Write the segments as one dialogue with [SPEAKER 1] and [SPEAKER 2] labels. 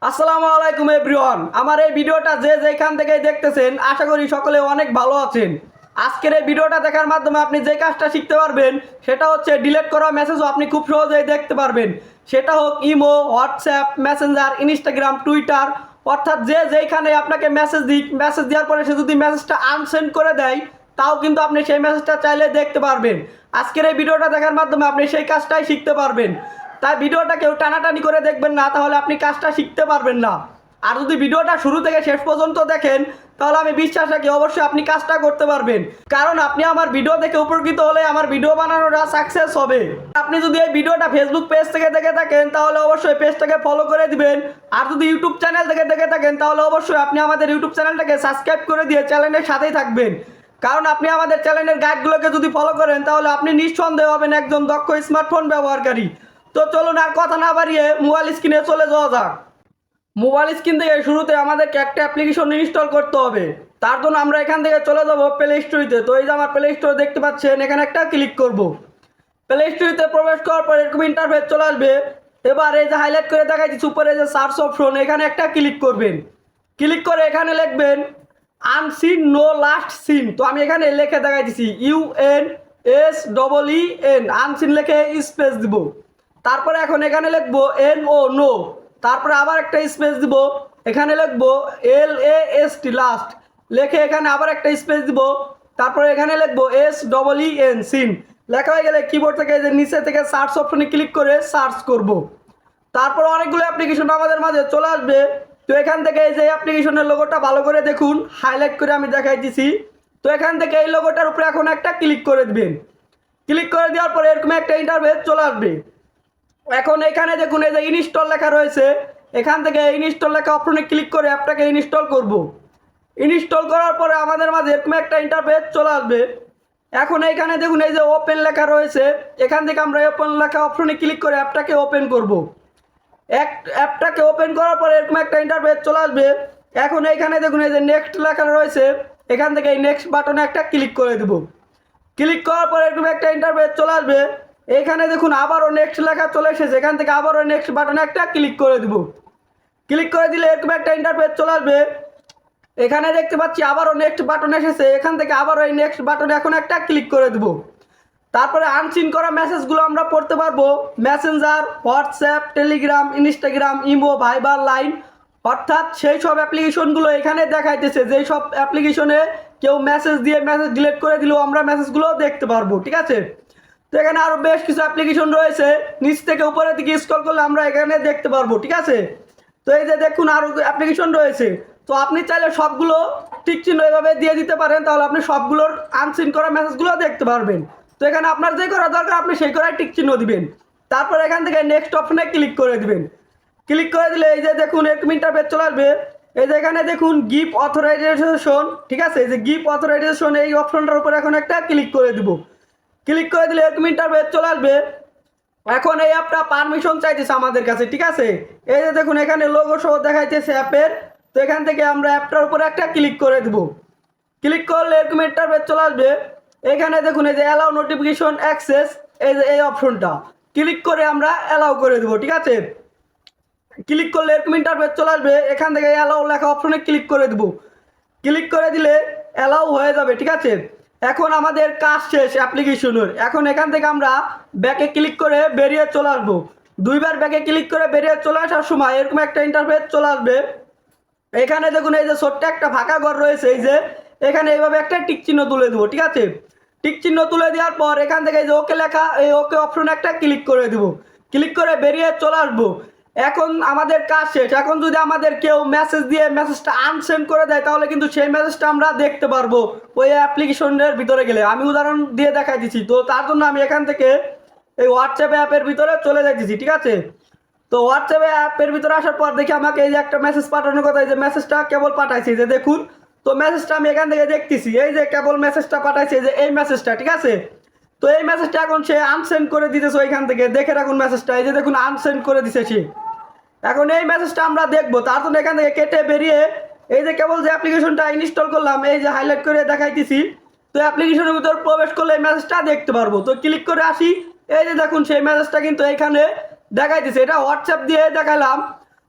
[SPEAKER 1] আসসালামু আলাইকুম এভরিওয়ান। আমার এই ভিডিওটা যে যেখান থেকে দেখতেছেন আশা করি সকলে অনেক ভালো আছেন। আজকের এই ভিডিওটা দেখার মাধ্যমে আপনি যে কাজটা শিখতে পারবেন সেটা হচ্ছে ডিলিট করা মেসেজও আপনি খুব সহজেই দেখতে পারবেন। সেটা হোক imo, WhatsApp, Messenger, Instagram, Twitter, অর্থাৎ যে যেখানে আপনাকে মেসেজ দেওয়ার পরে সে যদি মেসেজটা আনসেন্ড করে দেয় তাও কিন্তু আপনি সেই মেসেজটা চাইলে দেখতে পারবেন। আজকের এই ভিডিওটা দেখার মাধ্যমে আপনি সেই কাজটাই শিখতে পারবেন। তাই ভিডিওটা কেউ টানাটানি করে দেখবেন না, তাহলে আপনি কাজটা শিখতে পারবেন না। আর যদি ভিডিওটা শুরু থেকে শেষ পর্যন্ত দেখেন তাহলে আমি বিশ্বাস রাখি অবশ্যই আপনি কাজটা করতে পারবেন, কারণ আপনি আমার ভিডিও দেখে উপকৃত হলে আমার ভিডিও বানানোটা সাকসেস হবে। আপনি যদি এই ভিডিওটা ফেসবুক পেজ থেকে দেখে থাকেন তাহলে অবশ্যই পেজটাকে ফলো করে দিবেন। আর যদি ইউটিউব চ্যানেল থেকে দেখে থাকেন তাহলে অবশ্যই আপনি আমাদের ইউটিউব চ্যানেলটাকে সাবস্ক্রাইব করে দিয়ে চ্যানেলের সাথেই থাকবেন, কারণ আপনি আমাদের চ্যানেলের গাইডগুলোকে যদি ফলো করেন তাহলে আপনি নিঃসন্দেহে হবেন একজন দক্ষ স্মার্টফোন ব্যবহারকারী। তো চলুন আর কথা না বাড়িয়ে মোবাইল স্ক্রিনে চলে যাওয়া যাক। মোবাইল স্ক্রিন থেকে শুরুতে আমাদেরকে একটা অ্যাপ্লিকেশন ইনস্টল করতে হবে। তার জন্য আমরা এখান থেকে চলে যাব প্লে স্টোরিতে। তো এই যে আমার প্লে স্টোর দেখতে পাচ্ছেন, এখানে একটা ক্লিক করব। প্লে স্টোরিতে প্রবেশ করার পর এরকম ইন্টারফেস চলে আসবে। এবার এই যে হাইলাইট করে দেখাচ্ছি উপরে যে সার্চ অপশন, এখানে একটা ক্লিক করবেন। ক্লিক করে এখানে লিখবেন আনসিন নো লাস্ট সিন। তো আমি এখানে লিখে দেখাইতেছি UNSEEN, আনসিন লিখে স্পেস দিব। তারপরে এখন এখানে লিখবো NO নো, তারপরে আবার একটা স্পেস দিব। এখানে লিখবো LAST লাস্ট, লিখে এখানে আবার একটা স্পেস দিব। তারপরে এখানে লিখবো SEEN সিন। লেখা হয়ে গেলে কিবোর্ড থেকে যে নিচে থেকে সার্চ অপশনে ক্লিক করে সার্চ করব। তারপর অনেকগুলো অ্যাপ্লিকেশন আমাদের মাঝে চলে আসবে। তো এখান থেকে এই যে অ্যাপ্লিকেশনের লোগোটা ভালো করে দেখুন, হাইলাইট করে আমি দেখাই দিছি। তো এখান থেকে এই লোগোটার উপরে এখন একটা ক্লিক করে দিবেন। ক্লিক করে দেওয়ার পরে এরকম একটা ইন্টারফেস চলে আসবে। এখন এখানে দেখুন এই যে ইনস্টল লেখা রয়েছে, এখান থেকে ইনস্টল লেখা অপশনে ক্লিক করে অ্যাপটাকে ইনস্টল করব। ইনস্টল করার পরে আমাদের মাঝে এরকম একটা ইন্টারফেস চলে আসবে। এখন এইখানে দেখুন এই যে ওপেন লেখা রয়েছে, এখান থেকে আমরা ওপেন লেখা অপশনে ক্লিক করে অ্যাপটাকে ওপেন করব। অ্যাপটাকে ওপেন করার পরে এরকম একটা ইন্টারফেস চলে আসবে। এখন এইখানে দেখুন এই যে নেক্সট লেখা রয়েছে, এখান থেকে এই নেক্সট বাটনে একটা ক্লিক করে দেব। ক্লিক করার পরে এরকম একটা ইন্টারফেস চলে আসবে। এইখানে দেখুন আবারও নেক্সট লেখা চলে এসেছে, এখান থেকে আবারও নেক্সট বাটনে একটা ক্লিক করে দেব। ক্লিক করে দিলে এরকম একটা ইন্টারফেস চলে আসবে। এখানে দেখতে পাচ্ছি আবারও নেক্সট বাটন এসেছে, এখান থেকে আবারও এই নেক্সট বাটনে এখন একটা ক্লিক করে দেব। তারপরে আনসিন করা মেসেজগুলো আমরা পড়তে পারবো। Messenger, WhatsApp, Telegram, Instagram, imo, Viber, Line, অর্থাৎ সেই সব অ্যাপ্লিকেশনগুলো এখানে দেখাইতেছে। যেই সব অ্যাপ্লিকেশনে কেউ মেসেজ দিয়ে মেসেজ ডিলিট করে দিলেও আমরা মেসেজগুলো দেখতে পারবো, ঠিক আছে। তো এখানে আরও বেশ কিছু অ্যাপ্লিকেশন রয়েছে, নিচ থেকে উপরের দিকে স্ক্রল করলে আমরা এখানে দেখতে পারবো, ঠিক আছে। তো এই যে দেখুন আরও অ্যাপ্লিকেশন রয়েছে। তো আপনি চাইলে সবগুলো টিক চিহ্ন এভাবে দিয়ে দিতে পারেন, তাহলে আপনি সবগুলোর আনসিন করা মেসেজগুলো দেখতে পারবেন। তো এখানে আপনার যে করা দরকার আপনি সেই করাই টিক চিহ্ন দিবেন। তারপর এখান থেকে নেক্সট অপশনে ক্লিক করে দিবেন। ক্লিক করে দিলে এই যে দেখুন এরকম ইন্টারফেস চলে আসবে। এই যে এখানে দেখুন গিভ অথরাইজেশন, ঠিক আছে, এই যে গিভ অথরাইজেশন এই অপশনটার উপর এখন একটা ক্লিক করে দিব। ক্লিক করে দিলে এরকম ইন্টারফেস চলে আসবে। এখন এই অ্যাপটা পারমিশন চাইতেছে আমাদের কাছে, ঠিক আছে। এই যে দেখুন এখানে লোগো সহ দেখাইতেছে অ্যাপের। তো এখান থেকে আমরা অ্যাপটার উপরে একটা ক্লিক করে দেব। ক্লিক করলে এরকম ইন্টারফেস চলে আসবে। এখানে দেখুন এই যে অ্যালাউ নোটিফিকেশন অ্যাক্সেস, এই যে এই অপশনটা ক্লিক করে আমরা অ্যালাউ করে দেবো, ঠিক আছে। ক্লিক করলে এরকম ইন্টারফেস চলে আসবে। এখান থেকে অ্যালাউ লেখা অপশনে ক্লিক করে দেবো। ক্লিক করে দিলে অ্যালাউ হয়ে যাবে, ঠিক আছে। এখন আমাদের কাজ শেষ অ্যাপ্লিকেশনের। এখন এখান থেকে আমরা ব্যাকে ক্লিক করে বেরিয়ে চলে আসবো। দুইবার ব্যাকে ক্লিক করে বেরিয়ে চলে আসার সময় এরকম একটা ইন্টারফেস চলে আসবে। এখানে দেখুন এই যে ছোট্ট একটা ফাঁকা ঘর রয়েছে, এই যে এখানে এইভাবে একটা টিক চিহ্ন তুলে দেবো, ঠিক আছে। টিক চিহ্ন তুলে দেওয়ার পর এখান থেকে এই যে ওকে লেখা, এই ওকে অপশনে একটা ক্লিক করে দেবো। ক্লিক করে বেরিয়ে চলে আসবো। এখন আমাদের কাজ শেষ। এখন যদি আমাদের কেউ মেসেজ দিয়ে মেসেজটা আনসেন্ড করে দেয় তাহলে কিন্তু সেই মেসেজটা আমরা দেখতে পারবো ওই অ্যাপ্লিকেশনের ভিতরে গেলে। আমি উদাহরণ দিয়ে দেখাই দিচ্ছি। তো তার জন্য আমি এখান থেকে এই হোয়াটসঅ্যাপ অ্যাপের ভিতরে চলে যাইতেছি, ঠিক আছে। তো হোয়াটসঅ্যাপ অ্যাপের ভিতরে আসার পর দেখি আমাকে এই যে একটা মেসেজ পাঠানোর কথা, এই যে মেসেজটা কেবল পাঠাইছি, যে দেখুন। তো মেসেজটা আমি এখান থেকে দেখতেছি, এই যে কেবল মেসেজটা পাঠাইছে, যে এই মেসেজটা, ঠিক আছে। তো এই মেসেজটা এখন সে আনসেন্ড করে দিতেছে ওইখান থেকে, দেখে রাখুন মেসেজটা, এই যে দেখুন আনসেন্ড করে দিছে সে। এখন এই মেসেজটা আমরা দেখবো, তার জন্য এখান থেকে কেটে বেরিয়ে এই যে কেবল যে অ্যাপ্লিকেশনটা ইনস্টল করলাম, এই যে হাইলাইট করে দেখাইতেছি, তো অ্যাপ্লিকেশনের ভিতর প্রবেশ করলে এই মেসেজটা দেখতে পারবো। তো ক্লিক করে আসি, এই যে দেখুন সেই মেসেজটা কিন্তু এখানে দেখাইতেছে। এটা হোয়াটসঅ্যাপ দিয়ে দেখালাম।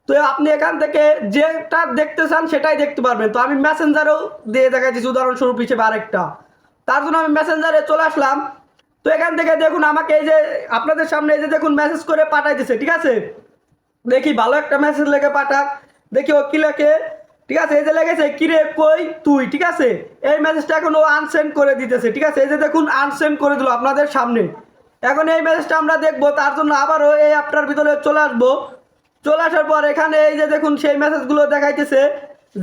[SPEAKER 1] তো আপনি এখান থেকে যেটা দেখতে চান সেটাই দেখতে পারবেন। তো আমি মেসেঞ্জারেও দিয়ে দেখাচ্ছি উদাহরণস্বরূপ হিসেবে আরেকটা। তার জন্য আমি মেসেঞ্জারে চলে আসলাম। তো এখান থেকে দেখুন আমাকে এই যে আপনাদের সামনে এই যে দেখুন মেসেজ করে পাঠাইতেছে, ঠিক আছে। দেখি ভালো একটা মেসেজ লেখে পাঠাক, দেখি ও কি লেখে। ঠিক আছে, এই যে লেগেছে কিরে কই তুই, ঠিক আছে। এই মেসেজটা এখন ও আনসেন্ড করে দিতেছে, ঠিক আছে। এই যে দেখুন আনসেন্ড করে দিল আপনাদের সামনে। এখন এই মেসেজটা আমরা দেখবো, তার জন্য আবারও এই অ্যাপটার ভিতরে চলে আসবো। চলে আসার পর এখানে এই যে দেখুন সেই মেসেজগুলো দেখাইতেছে,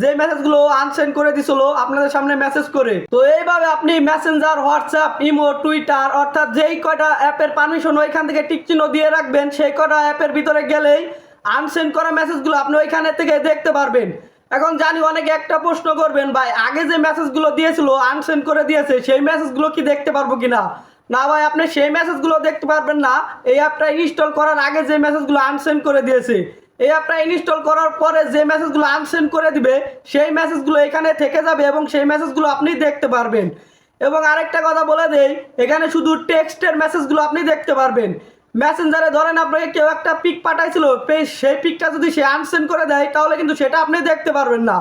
[SPEAKER 1] যে মেসেজগুলো আনসেন্ড করে দিছিল আপনাদের সামনে মেসেজ করে। তো এইভাবে আপনি মেসেঞ্জার, হোয়াটসঅ্যাপ, ইমো, টুইটার অর্থাৎ যেই কয়টা অ্যাপের পারমিশন ওইখান থেকে টিক চিহ্ন দিয়ে রাখবেন, সেই কয়টা অ্যাপের ভিতরে গেলেই আনসেন্ড করা মেসেজগুলো আপনি ওইখানে থেকে দেখতে পারবেন। এখন জানি অনেকে একটা প্রশ্ন করবেন, ভাই আগে যে মেসেজগুলো দিয়েছিল আনসেন্ড করে দিয়েছে সেই মেসেজগুলো কি দেখতে পারবো কিনা। না ভাই, আপনি সেই মেসেজগুলো দেখতে পারবেন না। এই অ্যাপটা ইনস্টল করার আগে যে মেসেজগুলো আনসেন্ড করে দিয়েছে, এই অ্যাপটা ইনস্টল করার পরে যে মেসেজগুলো আনসেন্ড করে দিবে সেই মেসেজগুলো এখানে থেকে যাবে এবং সেই মেসেজগুলো আপনি দেখতে পারবেন। এবং আরেকটা কথা বলে দেই, এখানে শুধু টেক্সটের মেসেজগুলো আপনি দেখতে পারবেন। মেসেঞ্জারে ধরেন আপনাকে কেউ একটা পিক পাঠাইছিল, সেই পিকটা যদি সে আনসেন্ড করে দেয় তাহলে কিন্তু সেটা আপনি দেখতে পারবেন না।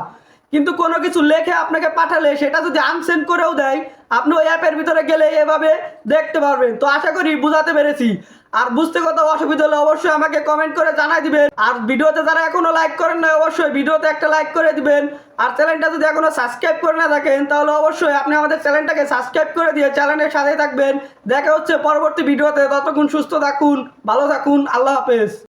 [SPEAKER 1] কিন্তু কোনো কিছু লেখে আপনাকে পাঠালে সেটা যদি আনসেন্ড করেও দেয়, আপনি ওই অ্যাপের ভিতরে গেলে এভাবে দেখতে পারবেন। তো আশা করি বুঝাতে পেরেছি। আর বুঝতে কোথাও অসুবিধা হলে অবশ্যই আমাকে কমেন্ট করে জানাই দিবেন। আর ভিডিওতে যারা এখনো লাইক করেন না অবশ্যই ভিডিওতে একটা লাইক করে দিবেন। আর চ্যানেলটা যদি এখনো সাবস্ক্রাইব করে না থাকেন তাহলে অবশ্যই আপনি আমাদের চ্যানেলটাকে সাবস্ক্রাইব করে দিয়ে চ্যানেলের সাথেই থাকবেন। দেখা হচ্ছে পরবর্তী ভিডিওতে। ততক্ষণ সুস্থ থাকুন, ভালো থাকুন, আল্লাহ হাফেজ।